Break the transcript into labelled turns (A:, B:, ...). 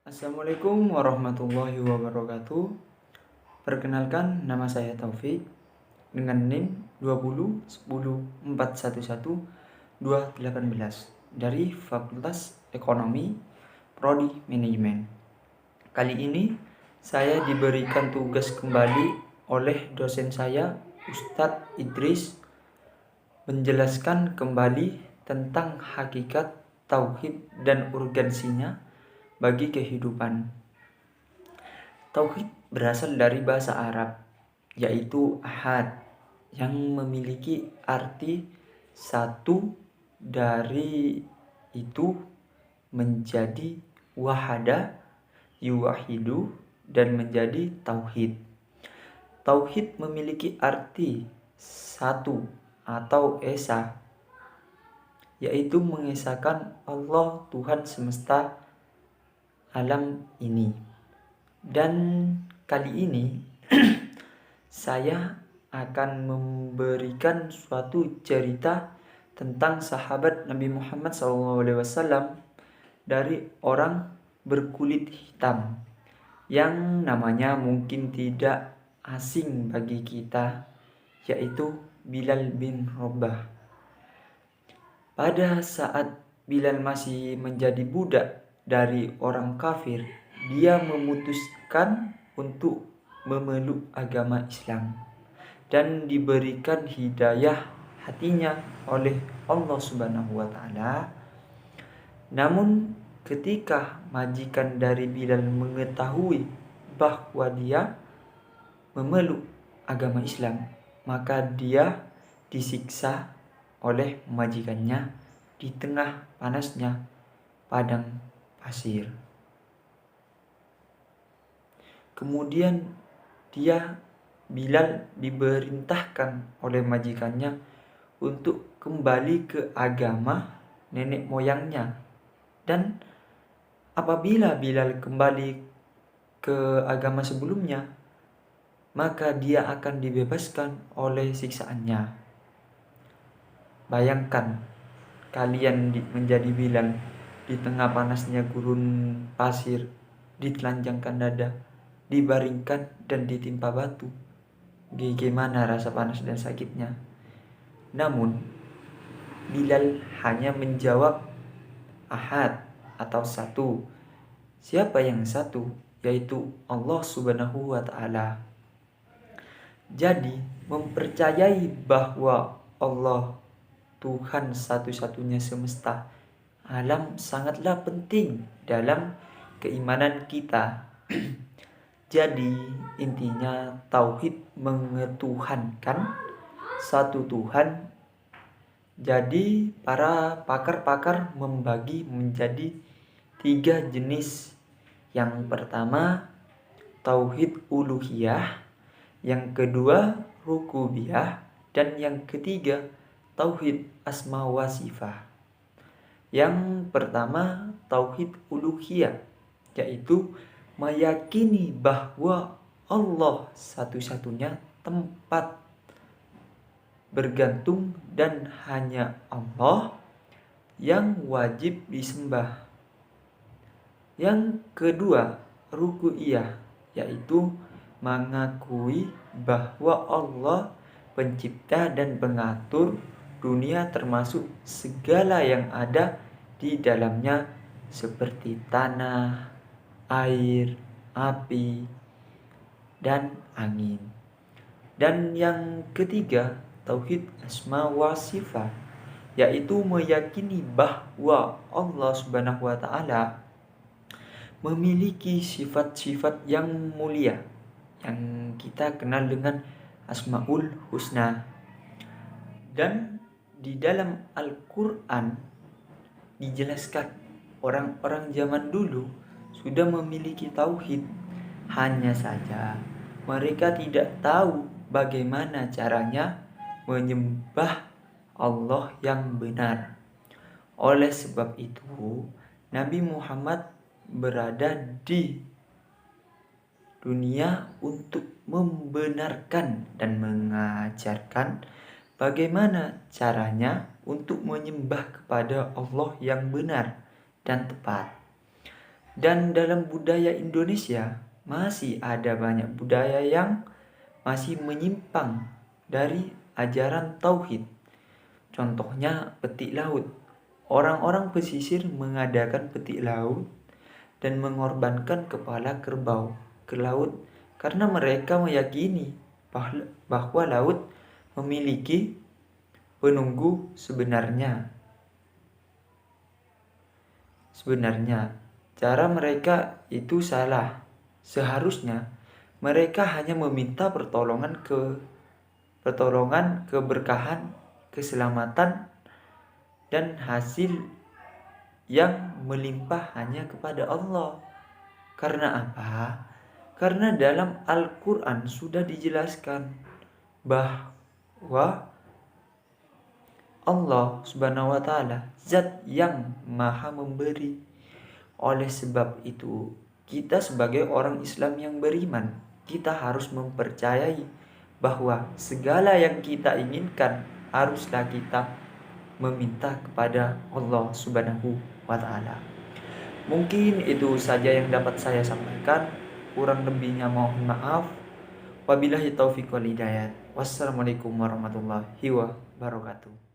A: Assalamualaikum warahmatullahi wabarakatuh. Perkenalkan, nama saya Taufik dengan NIM 2010411 dari Fakultas Ekonomi Prodi Manajemen. Kali ini saya diberikan tugas kembali oleh dosen saya, Ustadz Idris, menjelaskan kembali tentang hakikat tauhid dan urgensinya bagi kehidupan. Tauhid berasal dari bahasa Arab, yaitu ahad, yang memiliki arti satu, dari itu menjadi wahada, yuwahidu, dan menjadi tauhid. Tauhid memiliki arti satu atau esa, yaitu mengesahkan Allah Tuhan semesta alam ini. Dan kali ini saya akan memberikan suatu cerita tentang sahabat Nabi Muhammad SAW dari orang berkulit hitam yang namanya mungkin tidak asing bagi kita, yaitu Bilal bin Rabah. Pada saat Bilal masih menjadi budak dari orang kafir, dia memutuskan untuk memeluk agama Islam dan diberikan hidayah hatinya oleh Allah Subhanahu wa taala. Namun ketika majikan dari Bilal mengetahui bahwa dia memeluk agama Islam, maka dia disiksa oleh majikannya di tengah panasnya padang pasir. Kemudian Bilal diperintahkan oleh majikannya untuk kembali ke agama nenek moyangnya. Dan apabila Bilal kembali ke agama sebelumnya, maka dia akan dibebaskan oleh siksaannya. Bayangkan kalian menjadi Bilal di tengah panasnya gurun pasir, ditelanjangkan dada, dibaringkan dan ditimpa batu. Bagaimana rasa panas dan sakitnya? Namun Bilal hanya menjawab ahad atau satu. Siapa yang satu? Yaitu Allah Subhanahu wa taala. Jadi mempercayai bahwa Allah Tuhan satu-satunya semesta alam sangatlah penting dalam keimanan kita. Jadi intinya tauhid mengetuhankan satu Tuhan. Jadi para pakar-pakar membagi menjadi 3 jenis. Yang pertama tauhid uluhiyah, yang kedua rububiyah, dan yang ketiga tauhid asma wa sifat. Yang pertama tauhid uluhiyah, yaitu meyakini bahwa Allah satu-satunya tempat bergantung dan hanya Allah yang wajib disembah. Yang kedua rubu'iyah, yaitu mengakui bahwa Allah pencipta dan pengatur dunia termasuk segala yang ada di dalamnya seperti tanah, air, api, dan angin. Dan yang ketiga tauhid asma wa sifat, yaitu meyakini bahwa Allah Subhanahu wa taala memiliki sifat-sifat yang mulia yang kita kenal dengan Asmaul Husna. Dan di dalam Al-Quran dijelaskan orang-orang zaman dulu sudah memiliki tauhid, hanya saja mereka tidak tahu bagaimana caranya menyembah Allah yang benar. Oleh sebab itu Nabi Muhammad berada di dunia untuk membenarkan dan mengajarkan bagaimana caranya untuk menyembah kepada Allah yang benar dan tepat. Dan dalam budaya Indonesia masih ada banyak budaya yang masih menyimpang dari ajaran tauhid. Contohnya petik laut. Orang-orang pesisir mengadakan petik laut dan mengorbankan kepala kerbau ke laut karena mereka meyakini bahwa laut memiliki penunggu sebenarnya. Sebenarnya, cara mereka itu salah. Seharusnya mereka hanya meminta pertolongan, keberkahan, keselamatan, dan hasil yang melimpah hanya kepada Allah. Karena apa? Karena dalam Al-Quran sudah dijelaskan bahwa Allah Subhanahu wa Ta'ala zat yang maha memberi. Oleh sebab itu, kita sebagai orang Islam yang beriman, kita harus mempercayai bahwa segala yang kita inginkan haruslah kita meminta kepada Allah Subhanahu wa Ta'ala. Mungkin itu saja yang dapat saya sampaikan. Kurang lebihnya mohon maaf. Wabillahi taufiq wal hidayah. Wassalamualaikum warahmatullahi wabarakatuh.